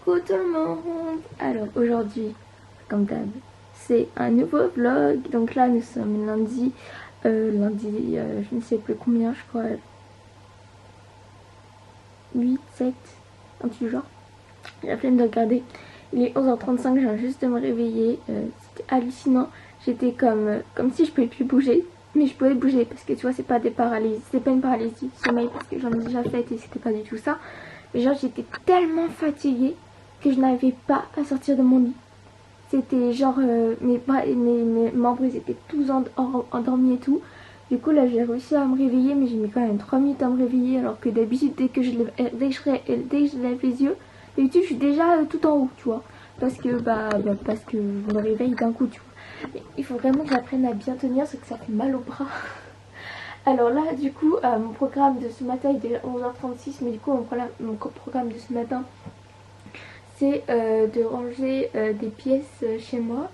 Coucou tout le monde. Alors aujourd'hui, comme d'hab, c'est un nouveau vlog. Donc là nous sommes lundi, je ne sais plus combien, je crois 8, 7, un petit genre. J'ai la flemme de regarder. Il est 11h35, je viens juste de me réveiller. C'était hallucinant. J'étais comme si je pouvais plus bouger. Mais je pouvais bouger parce que tu vois, c'est pas des paralysies. C'était pas une paralysie du sommeil parce que j'en ai déjà fait et c'était pas du tout ça. Mais genre j'étais tellement fatiguée que je n'arrivais pas à sortir de mon lit. C'était genre mes membres ils étaient tous endormis et tout. Du coup là j'ai réussi à me réveiller, mais j'ai mis quand même 3 minutes à me réveiller, alors que d'habitude dès que je lève les yeux, d'habitude je suis déjà tout en haut, tu vois. Parce que parce que je me réveille d'un coup, tu vois. Mais il faut vraiment que j'apprenne à bien tenir, parce que ça fait mal au bras. Alors là du coup mon programme de ce matin il est 11h36, mais du coup mon programme de ce matin c'est de ranger des pièces chez moi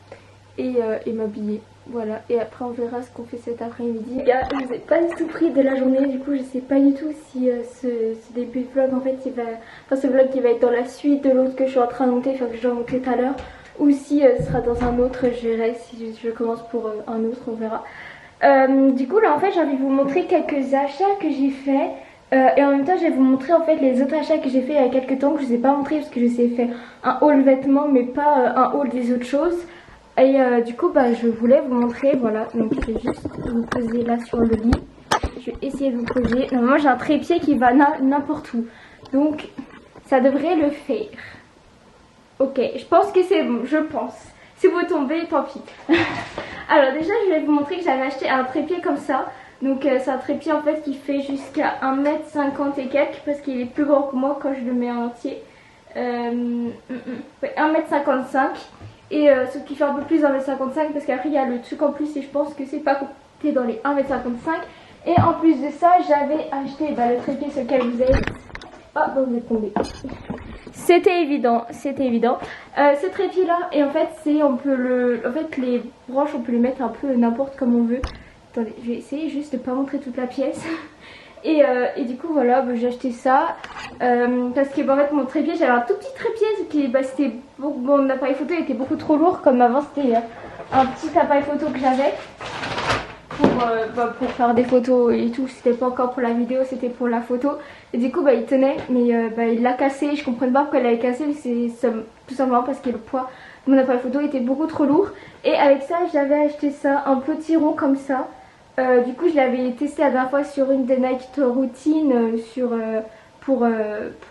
et m'habiller. Voilà, et après on verra ce qu'on fait cet après-midi. Les gars, je vous ai pas du tout pris de la journée, du coup je sais pas du tout si ce début de vlog en fait ce vlog qui va être dans la suite de l'autre que je suis en train de monter, enfin que je vais monter tout à l'heure, ou si ce sera dans un autre, je verrai. Si je commence pour un autre, on verra. Du coup là en fait j'ai envie de vous montrer quelques achats que j'ai fait. Et en même temps je vais vous montrer en fait les autres achats que j'ai fait il y a quelques temps, que je ne vous ai pas montré parce que je vous ai fait un haul vêtements mais pas un haul des autres choses. Et du coup je voulais vous montrer, voilà. Donc je vais juste vous poser là sur le lit. Je vais essayer de vous poser. Normalement j'ai un trépied qui va n'importe où, donc ça devrait le faire. Ok, je pense que c'est bon, je pense. Si vous tombez, tant pis. Alors déjà je vais vous montrer que j'avais acheté un trépied comme ça. Donc c'est un trépied en fait qui fait jusqu'à 1m50 et quelques, parce qu'il est plus grand que moi quand je le mets en entier. 1m55, et ce qui fait un peu plus 1m55 parce qu'après il y a le truc en plus et je pense que c'est pas compté dans les 1m55. Et en plus de ça j'avais acheté le trépied sur lequel vous êtes. Oh bah vous êtes tombé. C'était évident, c'était évident. Ce trépied là, et en fait c'est les branches on peut les mettre un peu n'importe comme on veut. Attendez, je vais essayer juste de pas montrer toute la pièce. Et du coup voilà, j'ai acheté ça parce que en fait mon trépied, j'avais un tout petit trépied qui c'était mon appareil photo était beaucoup trop lourd, comme avant c'était un petit appareil photo que j'avais pour faire des photos et tout. C'était pas encore pour la vidéo, c'était pour la photo. Et du coup il tenait, mais il l'a cassé. Je comprenais pas pourquoi il l'avait cassé, mais c'est tout simplement parce que le poids de mon appareil photo était beaucoup trop lourd. Et avec ça j'avais acheté ça, un petit rond comme ça. Du coup je l'avais testé la dernière fois sur une des Night Routine pour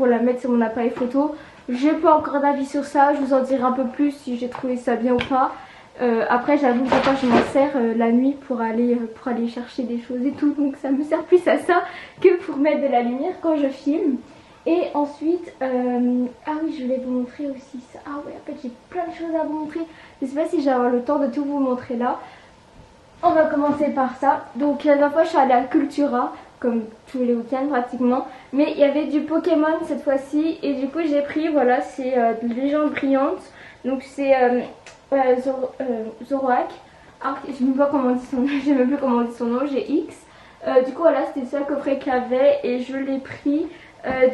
la mettre sur mon appareil photo. Je n'ai pas encore d'avis sur ça, je vous en dirai un peu plus si j'ai trouvé ça bien ou pas. Après j'avoue que quand je m'en sers la nuit pour aller chercher des choses et tout, donc ça me sert plus à ça que pour mettre de la lumière quand je filme. Et ensuite, ah oui, je voulais vous montrer aussi ça. Ah ouais, en fait j'ai plein de choses à vous montrer. Je sais pas si j'ai le temps de tout vous montrer là. On va commencer par ça. Donc la dernière fois je suis allée à Cultura, comme tous les week-ends pratiquement, mais il y avait du Pokémon cette fois-ci et du coup j'ai pris, voilà, c'est de Légende Brillante. Donc c'est Zoroark. Ah, je ne sais pas comment on dit son nom, je sais même plus comment on dit son nom, j'ai X. Du coup voilà, c'était le seul coffret qu'il y avait et je l'ai pris.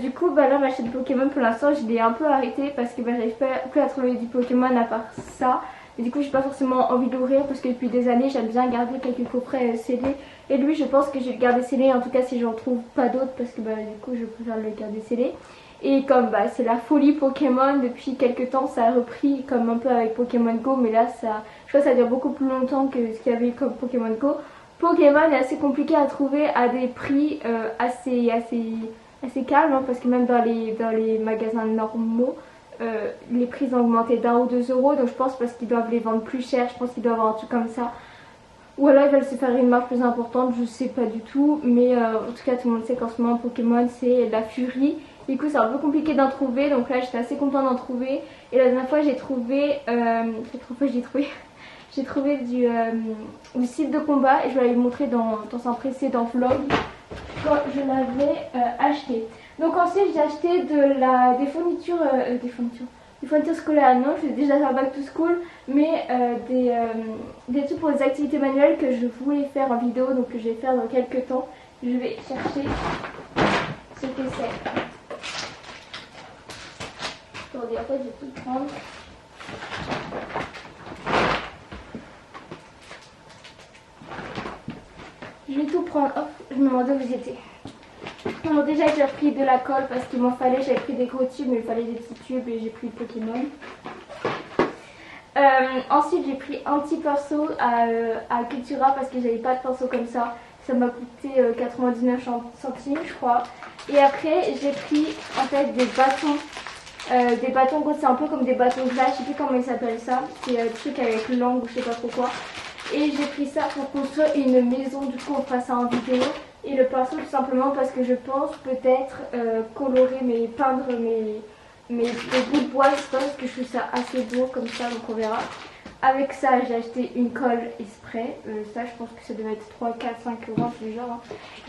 Du coup là ma chaîne Pokémon pour l'instant je l'ai un peu arrêtée parce que j'arrive plus à trouver du Pokémon à part ça. Et du coup j'ai pas forcément envie d'ouvrir parce que depuis des années j'aime bien garder quelques coffrets scellés. Et lui je pense que je vais le garder scellé, en tout cas si j'en trouve pas d'autres, parce que du coup je préfère le garder scellé. Et comme c'est la folie Pokémon depuis quelques temps, ça a repris comme un peu avec Pokémon Go, mais là je crois que ça dure beaucoup plus longtemps que ce qu'il y avait comme Pokémon Go. Pokémon est assez compliqué à trouver à des prix assez calmes, hein, parce que même dans les magasins normaux les prix ont augmenté d'1 ou 2 euros, donc je pense parce qu'ils doivent les vendre plus cher, je pense qu'ils doivent avoir un truc comme ça. Ou alors ils veulent se faire une marge plus importante, je sais pas du tout, mais en tout cas tout le monde sait qu'en ce moment Pokémon c'est la furie. Du coup c'est un peu compliqué d'en trouver, donc là j'étais assez contente d'en trouver. Et la dernière fois j'ai trouvé, j'ai trouvé du style de combat, et je vais vous montrer dans un précédent vlog quand je l'avais acheté. Donc ensuite j'ai acheté des fournitures scolaires, non, je vais déjà faire back to school, mais des trucs pour les activités manuelles que je voulais faire en vidéo, donc que je vais faire dans quelques temps. Je vais chercher ce que c'est. attendez, en fait je vais tout prendre. Je vais tout prendre, hop, je me demandais où j'étais. Bon, déjà j'ai pris de la colle parce qu'il m'en fallait, j'avais pris des gros tubes mais il fallait des petits tubes et j'ai pris Pokémon. Ensuite j'ai pris un petit pinceau à Cultura parce que j'avais pas de pinceau comme ça. Ça m'a coûté 99 centimes je crois. Et après j'ai pris en fait des bâtons c'est un peu comme des bâtons de glace, je sais plus comment ils s'appellent ça. C'est un truc avec langue ou je sais pas trop quoi. Et j'ai pris ça pour construire une maison, du coup on fera ça en vidéo. Et le pinceau tout simplement parce que je pense peut-être colorer, peindre mes bouts de bois, je pense que je trouve ça assez beau comme ça, donc on verra. Avec ça j'ai acheté une colle et spray, ça je pense que ça devait être 3, 4, 5 euros, c'est le genre. Hein.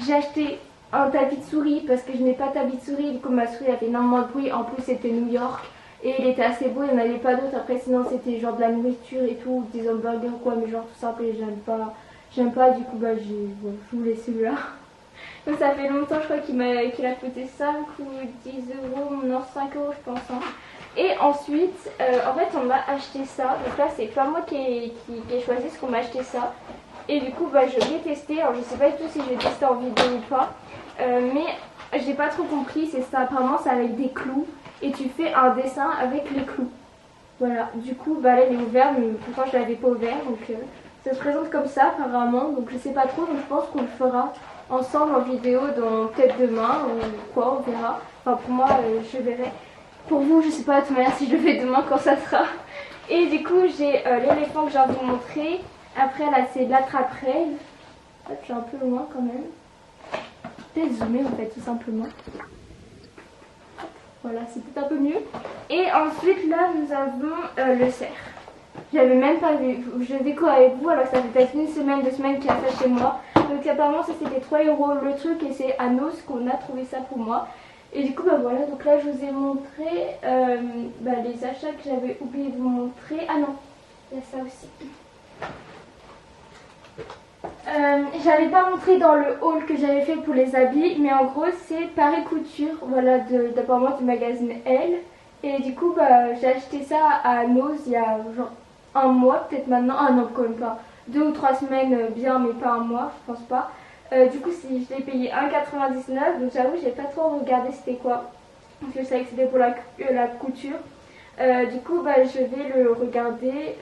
J'ai acheté un tapis de souris parce que je n'ai pas de tapis de souris, du coup ma souris avait énormément de bruit, en plus c'était New York. Et il était assez beau, il n'y en avait pas d'autres, après sinon c'était genre de la nourriture et tout, des hamburgers ou quoi, mais genre tout simple et j'aime pas, du coup bah je voulais celui-là. Donc ça fait longtemps je crois qu'il a coûté 5 ou 10 euros, non 5 euros je pense. Hein. Et ensuite, en fait on m'a acheté ça, donc là c'est pas moi qui ai choisi ce qu'on m'a acheté ça. Et du coup bah, je l'ai testé, alors je sais pas du tout si je vais tester en vidéo ou pas, mais j'ai pas trop compris, c'est ça, apparemment c'est avec des clous et tu fais un dessin avec les clous. Voilà, du coup bah là il est ouvert mais pourtant je l'avais pas ouvert, donc ça se présente comme ça apparemment, donc je sais pas trop, donc je pense qu'on le fera ensemble en vidéo dans peut-être demain ou quoi, on verra. Enfin pour moi je verrai. Pour vous je sais pas de toute manière si je le fais demain quand ça sera. Et du coup j'ai l'éléphant que j'ai envie de vous montrer. Après là c'est de l'attrape-rail. Je suis un peu loin quand même. Peut-être zoomer en fait tout simplement. Voilà c'est peut-être un peu mieux. Et ensuite là nous avons le cerf. J'avais même pas vu, je décore avec vous alors que ça fait peut-être une semaine, 2 semaines qu'il y a ça chez moi. Donc apparemment ça c'était 3 euros le truc et c'est à Nos qu'on a trouvé ça pour moi. Et du coup bah voilà, donc là je vous ai montré les achats que j'avais oublié de vous montrer. Ah non, il y a ça aussi. J'avais pas montré dans le haul que j'avais fait pour les habits, mais en gros c'est Paris Couture, voilà, d'apparemment du magazine Elle. Et du coup bah, j'ai acheté ça à Nos il y a genre un mois peut-être maintenant, ah non quand même pas, 2 ou 3 semaines bien mais pas un mois je pense pas. Du coup si je l'ai payé 1,99 donc j'avoue j'ai pas trop regardé c'était quoi, parce que je savais que c'était pour la couture. Du coup bah, je vais le regarder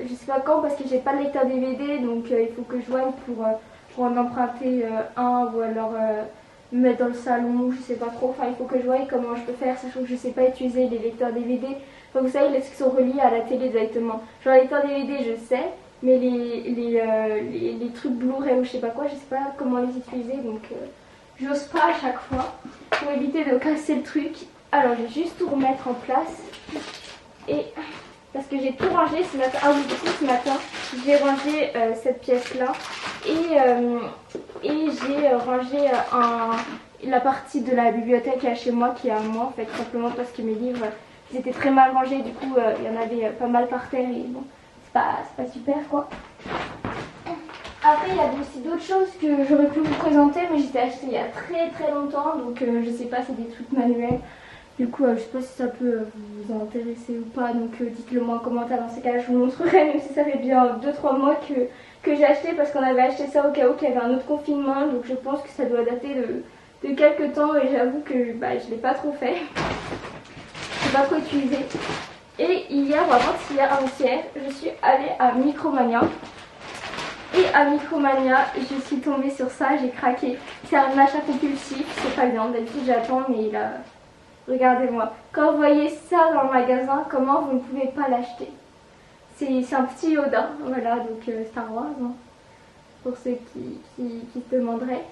je sais pas quand parce que j'ai pas le lecteur DVD donc il faut que je voie pour en emprunter un ou alors me mettre dans le salon, je sais pas trop, enfin il faut que je voie comment je peux faire sachant que je sais pas utiliser les lecteurs DVD. Enfin, vous savez les trucs qui sont reliés à la télé directement, genre les lecteurs DVD je sais mais les trucs Blu-ray ou je sais pas quoi, je sais pas comment les utiliser donc j'ose pas à chaque fois pour éviter de casser le truc. Alors je vais juste tout remettre en place et parce que j'ai tout rangé ce matin. Ah oui du coup ce matin j'ai rangé cette pièce là et j'ai rangé la partie de la bibliothèque qu'il y a chez moi qui est à moi en fait, simplement parce que mes livres ils étaient très mal rangés, du coup il y en avait pas mal par terre et bon c'est pas super quoi. Après il y a aussi d'autres choses que j'aurais pu vous présenter mais j'étais acheté il y a très longtemps donc je sais pas, c'est des trucs manuels. Du coup je sais pas si ça peut vous intéresser ou pas, donc dites-le moi en commentaire, dans ces cas là je vous montrerai même si ça fait bien 2-3 mois que j'ai acheté parce qu'on avait acheté ça au cas où qu'il y avait un autre confinement, donc je pense que ça doit dater de quelques temps et j'avoue que je l'ai pas trop fait. Je sais pas quoi utiliser. Et hier ou avant-hier, je suis allée à Micromania. Et à Micromania, je suis tombée sur ça, j'ai craqué. C'est un achat compulsif, c'est pas bien, d'habitude j'attends mais là, regardez-moi. Quand vous voyez ça dans le magasin, comment vous ne pouvez pas l'acheter? C'est un petit Yoda, voilà, donc Star Wars, hein, pour ceux qui se demanderaient.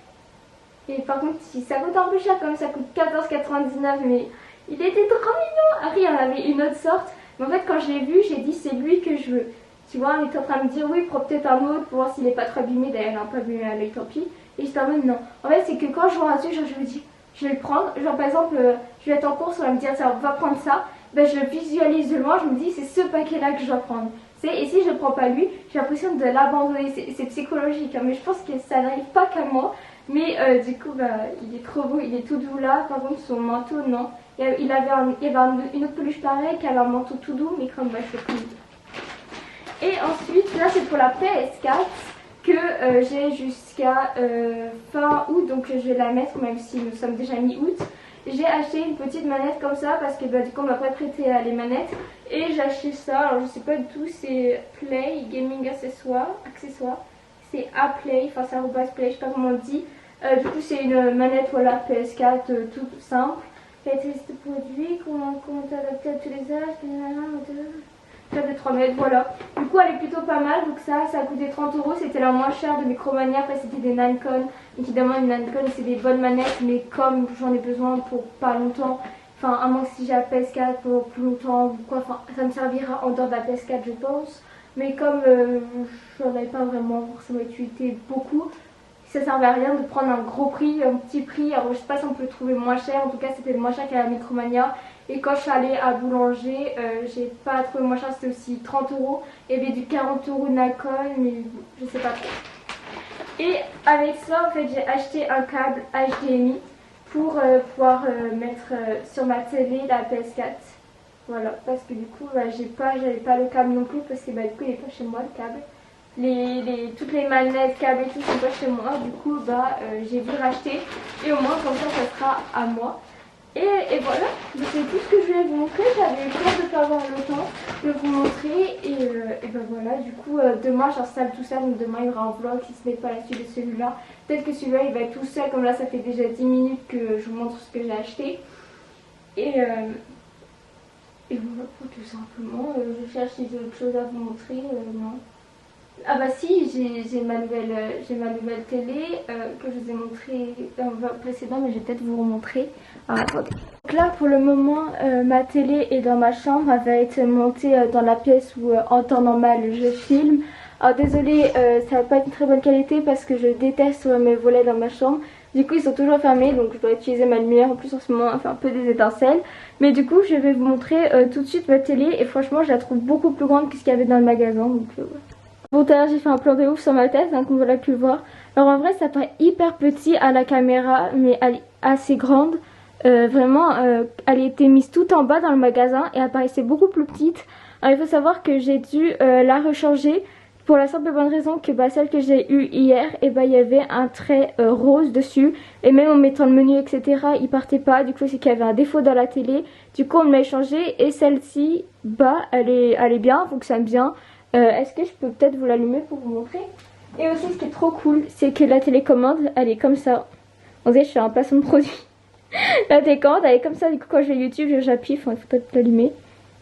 Et par contre, si ça coûte un peu cher, comme ça coûte 14,99 mais il était trop mignon. Après, il y en avait une autre sorte, mais en fait, quand je l'ai vu, j'ai dit c'est lui que je veux. Tu vois, on était en train de me dire oui, prends peut-être un autre pour voir s'il n'est pas trop abîmé. D'ailleurs, il n'est pas abîmé à l'œil, tant pis. Et j'étais en mode non. En fait, c'est que quand je vois un truc, genre, je me dis, je vais le prendre. Genre, par exemple, je vais être en course, on va me dire, tiens, on va prendre ça. Ben, je le visualise de loin, je me dis, c'est ce paquet-là que je dois prendre. Et si je ne prends pas lui, j'ai l'impression de l'abandonner. C'est psychologique, hein, mais je pense que ça n'arrive pas qu'à moi. Mais du coup, il est trop beau, il est tout doux là. Par contre, son manteau, non. Il y avait une autre peluche pareille qui avait un manteau tout doux, mais comme c'est plus. Et ensuite, là c'est pour la PS4 que j'ai jusqu'à fin août, donc je vais la mettre même si nous sommes déjà mi-août. J'ai acheté une petite manette comme ça parce que du coup on m'a pas prêté les manettes. Et j'ai acheté ça, alors je sais pas du tout, c'est Play Gaming Accessoire. C'est Play, enfin c'est arrobas Play, je sais pas comment on dit. Du coup c'est une manette voilà PS4 toute simple. Qualité de produit, comment t'adapter à tous les âges, de 3 mètres, voilà. Du coup elle est plutôt pas mal, donc ça a coûté 30 €, c'était la moins chère de Micromania. Après c'était des Nancon, évidemment une Nancon c'est des bonnes manettes, mais comme j'en ai besoin pour pas longtemps, enfin à moins que si j'ai la PS4 pour plus longtemps ou quoi, enfin ça me servira en dehors de la PS4 je pense. Mais comme j'en avais pas vraiment forcément utilisé beaucoup, ça servait à rien de prendre un gros prix, un petit prix. Alors je sais pas si on peut le trouver moins cher, en tout cas c'était moins cher qu'à la Micromania. Et quand je suis allée à Boulanger, j'ai pas trouvé moins cher, c'était aussi 30 €. Il y avait du 40 € de Nacon, mais je sais pas trop. Et avec ça en fait j'ai acheté un câble HDMI pour pouvoir mettre sur ma télé la PS4. Voilà, parce que du coup j'avais pas le câble non plus parce que du coup il est pas chez moi le câble. Toutes les manettes, câbles et tout sont pas chez moi, du coup j'ai dû racheter et au moins comme ça sera à moi. Et voilà, c'est tout ce que je voulais vous montrer. J'avais eu peur de ne pas avoir le temps de vous montrer et ben voilà, du coup demain j'installe tout ça, donc demain il y aura un vlog si ce n'est pas la suite de celui-là. Peut-être que celui-là il va être tout seul, comme là ça fait déjà 10 minutes que je vous montre ce que j'ai acheté. Et voilà, tout simplement, je cherche si j'ai autre chose à vous montrer, non. Ah bah si, j'ai ma nouvelle télé que je vous ai montré dans le vlog précédent, mais je vais peut-être vous remontrer. Alors attendez. Donc là pour le moment ma télé est dans ma chambre, elle va être montée dans la pièce où en temps normal je filme. Alors désolée, ça va pas être une très bonne qualité parce que je déteste mes volets dans ma chambre. Du coup ils sont toujours fermés, donc je dois utiliser ma lumière. En plus en ce moment elle fait un peu des étincelles. Mais du coup je vais vous montrer tout de suite ma télé et franchement je la trouve beaucoup plus grande que ce qu'il y avait dans le magasin. Donc ouais. Bon, tout à l'heure j'ai fait un plan de ouf sur ma tête, donc on va pu le voir. Alors en vrai ça paraît hyper petit à la caméra, mais elle est assez grande. Vraiment, elle était mise tout en bas dans le magasin et elle paraissait beaucoup plus petite. Alors il faut savoir que j'ai dû la rechanger pour la simple et bonne raison que celle que j'ai eue hier, et il y avait un trait rose dessus. Et même en mettant le menu etc, il partait pas. Du coup c'est qu'il y avait un défaut dans la télé. Du coup on me l'a échangé et celle-ci, elle est bien, fonctionne bien. Est-ce que je peux peut-être vous l'allumer pour vous montrer? Et aussi ce qui est trop cool, c'est que la télécommande, elle est comme ça. On dirait que je fais un placement de produit. La télécommande, elle est comme ça, du coup quand je vais YouTube, j'appuie, enfin il faut peut-être l'allumer.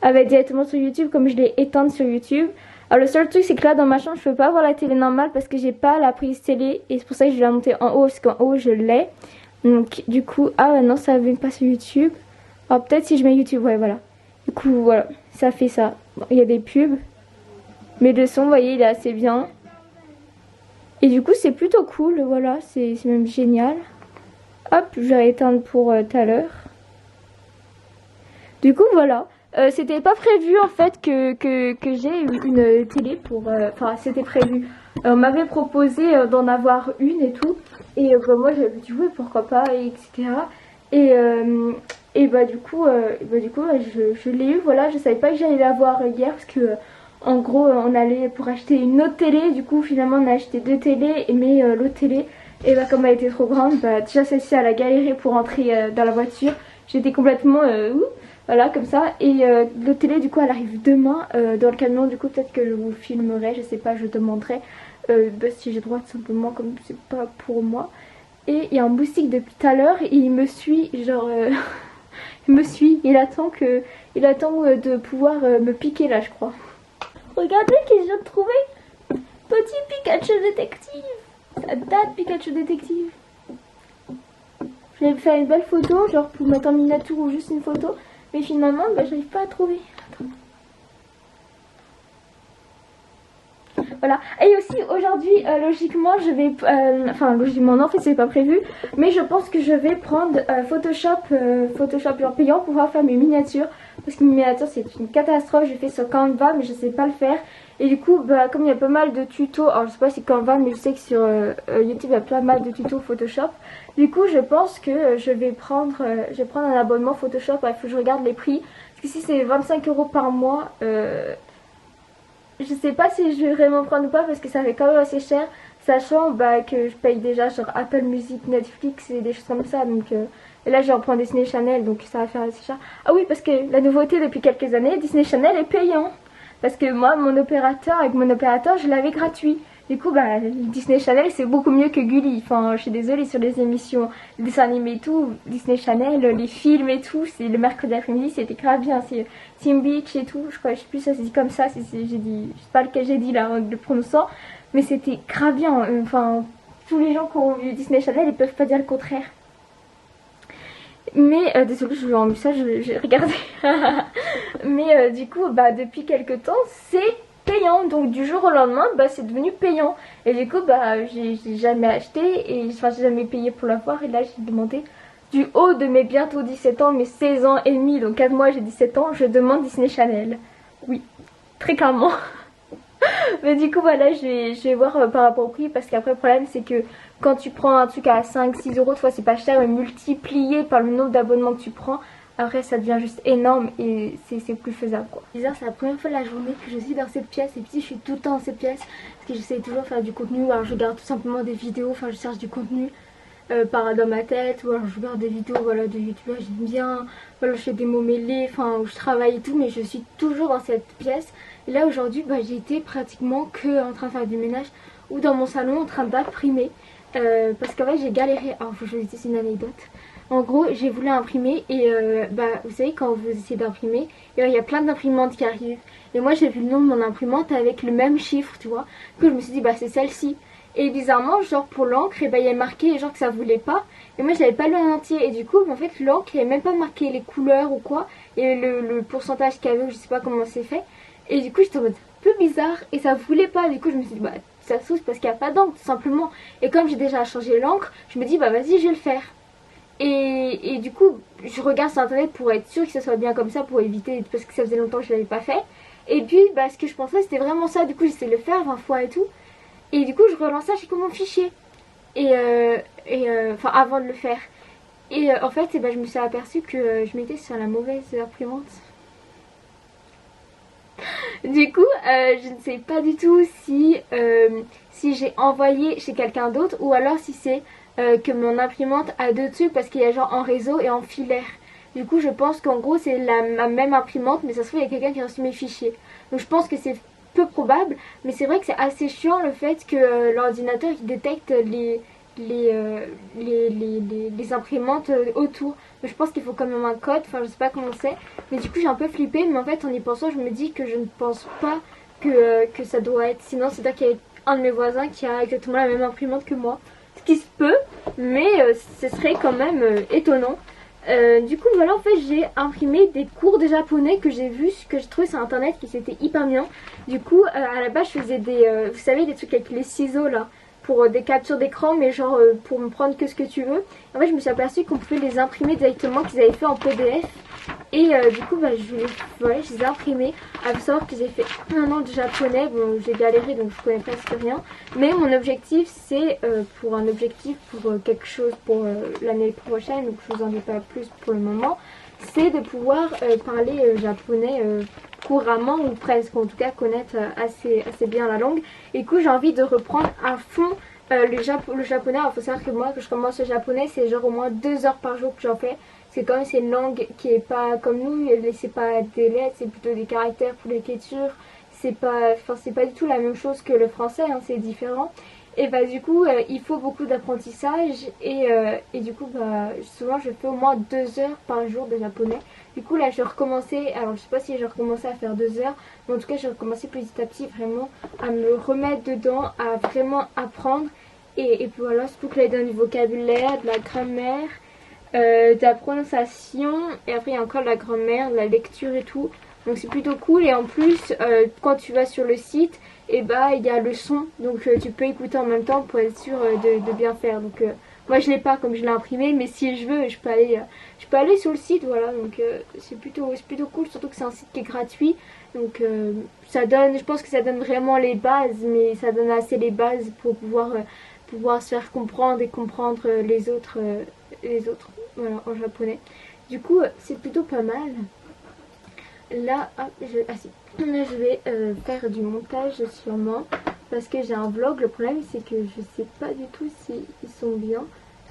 Elle va être directement sur YouTube comme je l'ai éteinte sur YouTube. Alors le seul truc c'est que là dans ma chambre, je peux pas avoir la télé normale parce que j'ai pas la prise télé. Et c'est pour ça que je vais la monter en haut, parce qu'en haut je l'ai. Donc du coup, ah non, ça ne vient pas sur YouTube. Alors peut-être si je mets YouTube, ouais voilà. Du coup voilà, ça fait ça. Bon, il y a des pubs. Mais le son, vous voyez, il est assez bien. Et du coup, c'est plutôt cool. Voilà, c'est même génial. Hop, je vais éteindre pour tout à l'heure. Du coup, voilà. C'était pas prévu en fait que j'ai une télé pour... Enfin, c'était prévu. On m'avait proposé d'en avoir une et tout. Et moi, j'avais dit oui, pourquoi pas, etc. Et du coup, je l'ai eu. Voilà, je savais pas que j'allais l'avoir hier parce que... En gros, on allait pour acheter une autre télé, du coup finalement on a acheté 2 télés, mais l'autre télé, et comme elle était trop grande, déjà celle-ci elle a galéré pour entrer dans la voiture. J'étais complètement voilà comme ça, et l'autre télé du coup elle arrive demain dans le camion, du coup peut-être que je vous filmerai, je sais pas, je te montrerai si j'ai droit tout simplement, comme c'est pas pour moi. Et il y a un moustique depuis tout à l'heure, et il me suit, genre il me suit, il attend de pouvoir me piquer là je crois. Regardez qui je viens de trouver. Petit Pikachu détective. Ça date Pikachu détective. Je vais faire une belle photo, genre pour mettre en miniature ou juste une photo. Mais finalement, j'arrive pas à trouver. Attends. Voilà. Et aussi aujourd'hui, logiquement, je vais, enfin logiquement non, en fait c'est pas prévu, mais je pense que je vais prendre Photoshop genre payant pour pouvoir faire mes miniatures, parce que mes miniatures c'est une catastrophe. J'ai fait sur Canva, mais je sais pas le faire. Et du coup, bah, comme il y a pas mal de tutos, alors je sais pas si Canva, mais je sais que sur YouTube il y a pas mal de tutos Photoshop. Du coup, je pense que je vais prendre un abonnement Photoshop. Il faut que je regarde les prix, parce que si c'est 25 € par mois. Je sais pas si je vais vraiment prendre ou pas parce que ça fait quand même assez cher, sachant bah, que je paye déjà genre Apple Music, Netflix et des choses comme ça. Donc et là je vais reprendre Disney Channel, donc ça va faire assez cher. Ah oui, parce que la nouveauté depuis quelques années, Disney Channel est payant. Parce que moi, avec mon opérateur, je l'avais gratuit. Du coup, bah, Disney Channel c'est beaucoup mieux que Gulli. Enfin, je suis désolée, sur les émissions, les dessins animés et tout, Disney Channel, les films et tout, c'est le mercredi après-midi, c'était grave bien. C'est Team Beach et tout, je crois, je sais plus, ça se dit comme ça, j'ai dit, je sais pas lequel j'ai dit là, le prononçant, mais c'était grave bien. Enfin, tous les gens qui ont vu Disney Channel, ils peuvent pas dire le contraire. Mais désolée, je vais en message, j'ai regardé. Mais du coup, bah, depuis quelques temps, c'est payant. Donc du jour au lendemain, bah, c'est devenu payant. Et du coup, bah, j'ai jamais acheté et enfin, j'ai jamais payé pour l'avoir. Et là, j'ai demandé du haut de mes bientôt 17 ans, mes 16 ans et demi, donc 4 mois, j'ai 17 ans, je demande Disney Channel. Oui, très clairement. Mais du coup voilà, je vais voir par rapport au prix, parce qu'après le problème c'est que quand tu prends un truc à 5-6 euros, fois c'est pas cher, mais multiplié par le nombre d'abonnements que tu prends, après ça devient juste énorme et c'est plus faisable quoi. Bizarre, c'est la première fois de la journée que je suis dans cette pièce, et puis je suis tout le temps dans cette pièce parce que j'essaie toujours de faire du contenu. Alors je regarde tout simplement des vidéos, enfin je cherche du contenu dans ma tête, ou alors je regarde des vidéos voilà, de youtubeurs, j'aime bien, voilà, je fais des mots mêlés, enfin où je travaille et tout, mais je suis toujours dans cette pièce. Et là aujourd'hui, bah, j'étais pratiquement que en train de faire du ménage ou dans mon salon en train d'imprimer, parce qu'en fait j'ai galéré. Alors je vais vous dire une anecdote. En gros, j'ai voulu imprimer et bah, vous savez, quand vous essayez d'imprimer, il y a plein d'imprimantes qui arrivent. Et moi j'ai vu le nom de mon imprimante avec le même chiffre, tu vois. Du coup je me suis dit bah c'est celle-ci. Et bizarrement, genre pour l'encre, et bah, il y a marqué genre que ça voulait pas. Et moi je l'avais pas lu en entier. Et du coup en fait l'encre, il n'y avait même pas marqué les couleurs ou quoi. Et le pourcentage qu'il y avait, je sais pas comment c'est fait. Et du coup j'étais en mode un peu bizarre et ça voulait pas. Du coup je me suis dit bah ça se trouve parce qu'il n'y a pas d'encre tout simplement. Et comme j'ai déjà changé l'encre, je me dis bah vas-y je vais le faire. Et du coup je regarde sur internet pour être sûre que ça soit bien comme ça, pour éviter, parce que ça faisait longtemps que je l'avais pas fait. Et puis bah ce que je pensais c'était vraiment ça. Du coup j'essaie de le faire 20 fois et tout. Et du coup je relance ça chez mon fichier. Enfin avant de le faire. Et en fait eh ben, je me suis aperçue que je m'étais sur la mauvaise imprimante. Du coup, je ne sais pas du tout si j'ai envoyé chez quelqu'un d'autre, ou alors si c'est que mon imprimante a deux trucs, parce qu'il y a genre en réseau et en filaire. Du coup, je pense qu'en gros, c'est ma même imprimante, mais ça se trouve, il y a quelqu'un qui a reçu mes fichiers. Donc je pense que c'est peu probable, mais c'est vrai que c'est assez chiant le fait que l'ordinateur il détecte les imprimantes autour. Mais je pense qu'il faut quand même un code, enfin je sais pas comment c'est. Mais du coup j'ai un peu flippé, mais en fait en y pensant je me dis que je ne pense pas que ça doit être. Sinon c'est-à-dire qu'il y a un de mes voisins qui a exactement la même imprimante que moi. Ce qui se peut, mais ce serait quand même étonnant. Du coup voilà, en fait j'ai imprimé des cours de japonais que j'ai vus, que j'ai trouvé sur internet, qui c'était hyper bien. Du coup à la base je faisais vous savez, des trucs avec les ciseaux là, pour des captures d'écran, mais genre pour me prendre que ce que tu veux. En fait je me suis aperçue qu'on pouvait les imprimer directement, qu'ils avaient fait en PDF. Et du coup bah, je les ai imprimés. À savoir que j'ai fait 1 an de japonais. Bon j'ai galéré donc je connais presque rien. Mais mon objectif c'est pour quelque chose pour l'année prochaine. Donc je vous en dis pas plus pour le moment. C'est de pouvoir parler japonais couramment, ou presque, en tout cas connaître assez bien la langue. Et du coup j'ai envie de reprendre à fond le japonais. Alors faut savoir que moi quand je commence le japonais c'est genre au moins 2 heures par jour que j'en fais. C'est quand même, c'est une langue qui est pas comme nous, c'est pas des lettres, c'est plutôt des caractères pour l'écriture. C'est pas du tout la même chose que le français, hein, c'est différent. Et bah du coup il faut beaucoup d'apprentissage et du coup bah souvent je fais au moins 2 heures par jour de japonais. Du coup là je vais recommencer, alors je sais pas si je vais recommencer à faire 2 heures, mais en tout cas je vais recommencer petit à petit vraiment à me remettre dedans, à vraiment apprendre. Et puis voilà, surtout que là il y a du vocabulaire, de la grammaire, de la prononciation, et après il y a encore de la grammaire, de la lecture et tout. Donc c'est plutôt cool. Et en plus quand tu vas sur le site, et bah il y a le son, donc tu peux écouter en même temps pour être sûr de bien faire. Donc moi je l'ai pas comme je l'ai imprimé, mais si je veux je peux aller sur le site, voilà. Donc c'est plutôt cool, surtout que c'est un site qui est gratuit. Donc ça donne, je pense que ça donne vraiment les bases, mais ça donne assez les bases pour pouvoir se faire comprendre et comprendre les autres voilà, en japonais. Du coup c'est plutôt pas mal. Là, si. Là je vais faire du montage sûrement parce que j'ai un vlog. Le problème c'est que je sais pas du tout si ils sont bien.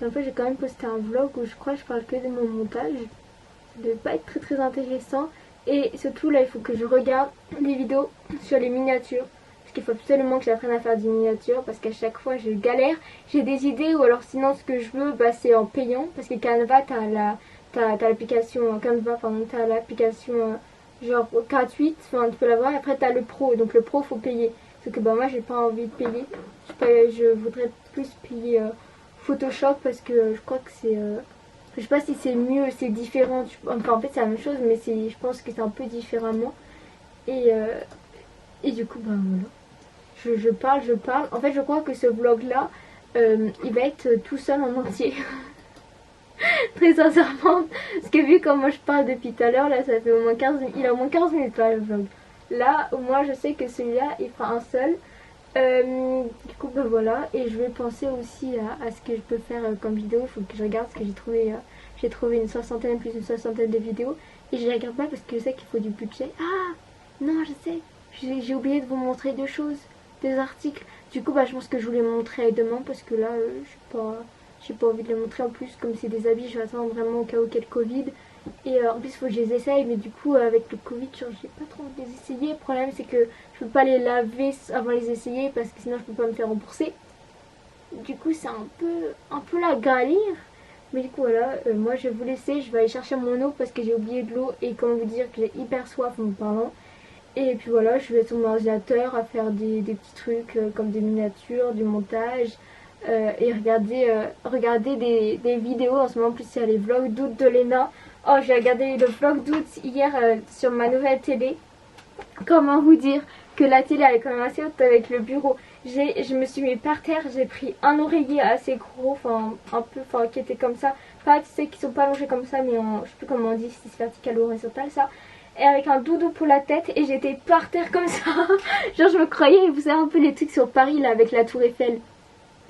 En fait j'ai quand même posté un vlog où je crois que je parle que de mon montage. Ça devait pas être très intéressant. Et surtout là il faut que je regarde les vidéos sur les miniatures. Parce qu'il faut absolument que j'apprenne à faire des miniatures parce qu'à chaque fois je galère. J'ai des idées ou alors sinon ce que je veux bah, c'est en payant. Parce que Canva t'as l'application Canva, pardon, t'as l'application genre gratuite, enfin tu peux l'avoir, et après t'as le pro, donc le pro faut payer. Sauf que bah moi j'ai pas envie de payer, je voudrais plus payer Photoshop parce que je crois que c'est je sais pas si c'est mieux, c'est différent, enfin en fait c'est la même chose mais je pense que c'est un peu différemment. Et du coup bah voilà, je parle, en fait je crois que ce vlog là il va être tout seul en entier. Très sincèrement, parce que vu comment je parle depuis tout à l'heure, là ça fait au moins 15 minutes, il a au moins 15 minutes là le vlog. Là au moins je sais que celui-là il fera un seul. Du coup ben voilà, et je vais penser aussi à ce que je peux faire comme vidéo. Il faut que je regarde ce que j'ai trouvé une soixantaine plus une soixantaine de vidéos. Et je les regarde pas parce que je sais qu'il faut du budget. Ah non je sais, j'ai oublié de vous montrer deux choses, des articles. Du coup bah je pense que je vous les montrerai demain parce que là j'ai pas envie de les montrer. En plus comme c'est des habits je vais attendre vraiment au cas où qu'il y ait le Covid. Et en plus il faut que je les essaye, mais du coup avec le Covid j'ai pas trop envie de les essayer. Le problème c'est que je peux pas les laver avant de les essayer parce que sinon je peux pas me faire rembourser. Du coup c'est un peu la galère. Mais du coup voilà, moi je vais vous laisser, je vais aller chercher mon eau parce que j'ai oublié de l'eau et comment vous dire que j'ai hyper soif en me parlant. Et puis voilà, je vais être sur mon ordinateur à faire des petits trucs comme des miniatures, du montage. Et regarder des vidéos. En ce moment en plus il y a les vlogs d'août de Léna. Oh j'ai regardé le vlog d'août hier sur ma nouvelle télé. Comment vous dire que la télé elle est quand même assez haute avec le bureau. Je me suis mis par terre, j'ai pris un oreiller assez gros, enfin un peu, enfin qui était comme ça. Pas tu sais qui sont pas allongés comme ça mais je sais plus comment on dit, si c'est vertical ou horizontal ça. Et avec un doudou pour la tête et j'étais par terre comme ça. Genre je me croyais, vous savez un peu les trucs sur Paris là avec la tour Eiffel.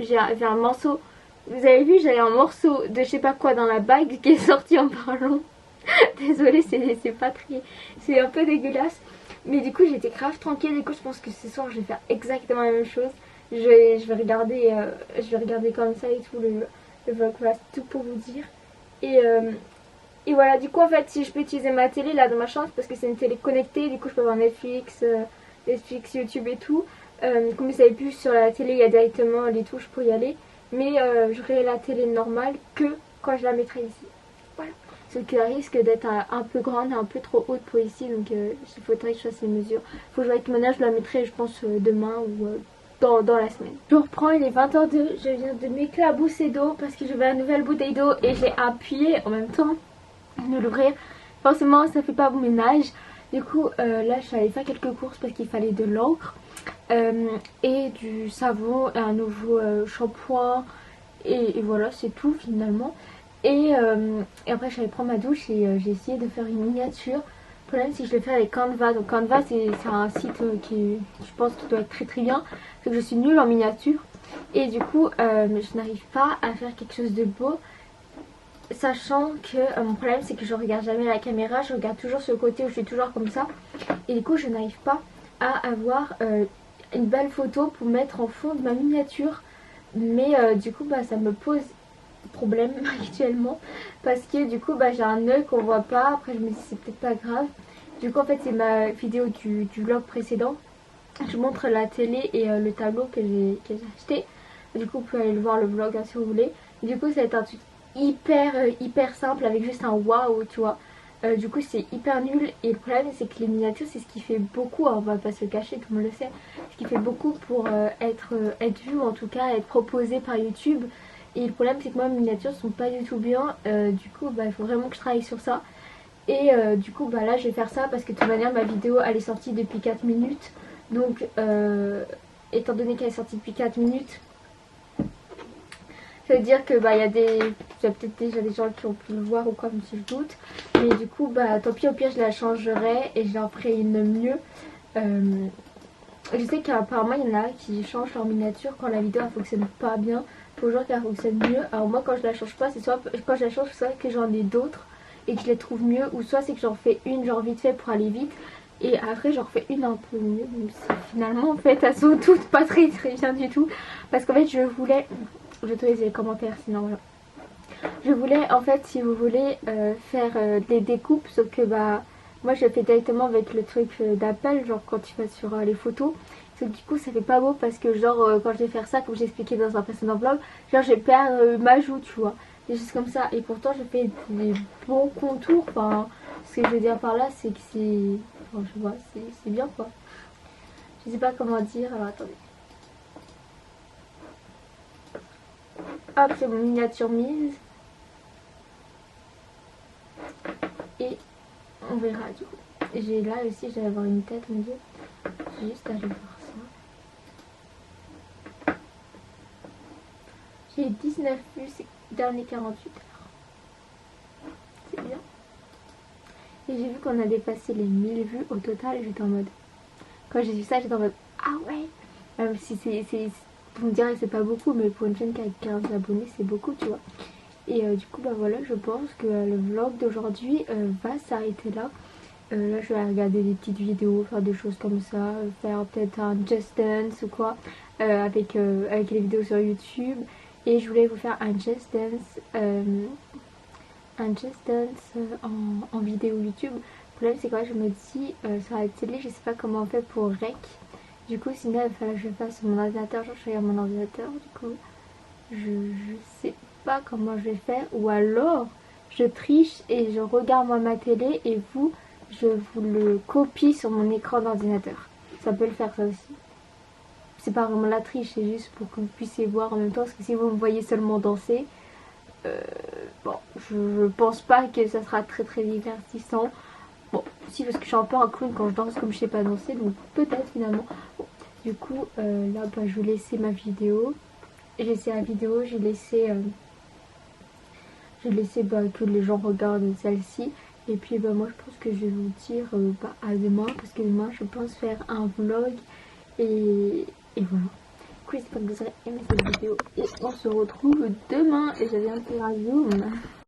J'ai un morceau, vous avez vu j'avais un morceau de je sais pas quoi dans la bague qui est sorti en parlant. Désolée c'est pas très, c'est un peu dégueulasse. Mais du coup j'étais grave tranquille, du coup je pense que ce soir je vais faire exactement la même chose. Je vais regarder comme ça et tout le vlog, voilà, c'est tout pour vous dire. Et voilà, du coup en fait si je peux utiliser ma télé là dans ma chambre parce que c'est une télé connectée, du coup je peux avoir Netflix, YouTube et tout. Comme vous savez plus sur la télé il y a directement les touches pour y aller. Mais j'aurai la télé normale que quand je la mettrai ici. Voilà. Ce qui risque d'être un peu grande et un peu trop haute pour ici. Donc il faudrait que je fasse les mesures. Faut que je vois avec mon âge, je la mettrai je pense demain ou dans la semaine. Je reprends, il est 20h02. Je viens de m'éclabousser d'eau parce que j'avais une nouvelle bouteille d'eau et j'ai appuyé en même temps de l'ouvrir. Forcément ça fait pas bon ménage. Du coup là je suis allée faire quelques courses parce qu'il fallait de l'encre. Et du savon et un nouveau shampoing et voilà c'est tout finalement. Et après je suis allée prendre ma douche et j'ai essayé de faire une miniature. Le problème c'est que je l'ai fait avec Canva. Donc Canva c'est un site qui je pense qui doit être très très bien. C'est que je suis nulle en miniature et du coup je n'arrive pas à faire quelque chose de beau. Sachant que mon problème c'est que je regarde jamais la caméra, je regarde toujours sur le côté où je suis toujours comme ça. Et du coup je n'arrive pas à avoir une belle photo pour mettre en fond de ma miniature. Mais du coup bah ça me pose problème actuellement. Parce que du coup bah j'ai un œil qu'on voit pas. Après je me dis c'est peut-être pas grave. Du coup en fait c'est ma vidéo du vlog précédent. Je vous montre la télé et le tableau que j'ai acheté. Du coup vous pouvez aller le voir le vlog hein, si vous voulez. Du coup ça va être un truc hyper simple avec juste un waouh tu vois. Du coup c'est hyper nul et le problème c'est que les miniatures c'est ce qui fait beaucoup, alors on va pas se le cacher, tout le monde le sait, ce qui fait beaucoup pour être vu ou en tout cas être proposé par YouTube. Et le problème c'est que moi mes miniatures sont pas du tout bien, du coup bah, il faut vraiment que je travaille sur ça. Et du coup bah là je vais faire ça parce que de toute manière ma vidéo elle est sortie depuis 4 minutes. Donc étant donné qu'elle est sortie depuis 4 minutes, ça veut dire que bah il y a peut-être déjà des gens qui ont pu le voir ou quoi, même si je doute. Mais du coup bah tant pis, au pire je la changerai et j'en ferai une mieux. Je sais qu'apparemment il y en a qui changent leur miniature quand la vidéo elle fonctionne pas bien. Faut toujours qu'elle fonctionne mieux. Alors moi quand je la change pas, c'est soit quand je la change soit que j'en ai d'autres et que je les trouve mieux, ou soit c'est que j'en fais une genre vite fait pour aller vite et après j'en refais une un peu mieux, même si finalement en fait elles sont toutes pas très bien du tout, parce qu'en fait je voulais, je vais te laisser les commentaires sinon voilà. Je voulais en fait, si vous voulez, faire des découpes, sauf que bah moi je le fais directement avec le truc d'Apple, genre quand tu vas sur les photos. Sauf que du coup ça fait pas beau parce que genre quand je vais faire ça, comme j'expliquais dans un précédent vlog, genre je vais perdre ma joue, tu vois. Des choses comme ça. Et pourtant je fais des bons contours. Enfin, ce que je veux dire par là c'est que c'est... Enfin, je vois, c'est bien quoi. Je sais pas comment dire, alors attendez. Hop, c'est mon miniature mise. Et on verra du coup. J'ai là aussi, je vais avoir une tête, mon dieu. J'ai juste à aller voir ça. J'ai 19 vues ces derniers 48 heures. C'est bien. Et j'ai vu qu'on a dépassé les 1000 vues au total et j'étais en mode... Quand j'ai vu ça, j'étais en mode ah ouais. Même si vous me direz que c'est pas beaucoup, mais pour une chaîne qui a 15 abonnés, c'est beaucoup, tu vois. Et du coup, bah voilà, je pense que le vlog d'aujourd'hui va s'arrêter là. Là, je vais regarder des petites vidéos, faire des choses comme ça, faire peut-être un Just Dance ou quoi, avec les vidéos sur YouTube. Et je voulais vous faire un Just Dance, en vidéo YouTube. Le problème, c'est que je me dis, sur la télé, je sais pas comment on fait pour rec. Du coup, sinon, il va falloir que je le fasse sur mon ordinateur. Genre, je regarde mon ordinateur, du coup, je sais pas comment je vais faire. Ou alors, je triche et je regarde moi ma télé et vous, je vous le copie sur mon écran d'ordinateur. Ça peut le faire ça aussi. C'est pas vraiment la triche, c'est juste pour que vous puissiez voir en même temps. Parce que si vous me voyez seulement danser, bon, je pense pas que ça sera très très divertissant. Bon, si, parce que je suis un peu un clown quand je danse comme je sais pas danser, donc peut-être finalement. Bon, du coup, là, bah, je vais laisser ma vidéo. J'ai laissé la vidéo, j'ai laissé bah, que les gens regardent celle-ci. Et puis bah, moi je pense que je vais vous dire bah, à demain, parce que demain je pense faire un vlog et voilà. Du coup j'espère que vous aurez aimé cette vidéo et on se retrouve demain. Et j'avais un peu un zoom.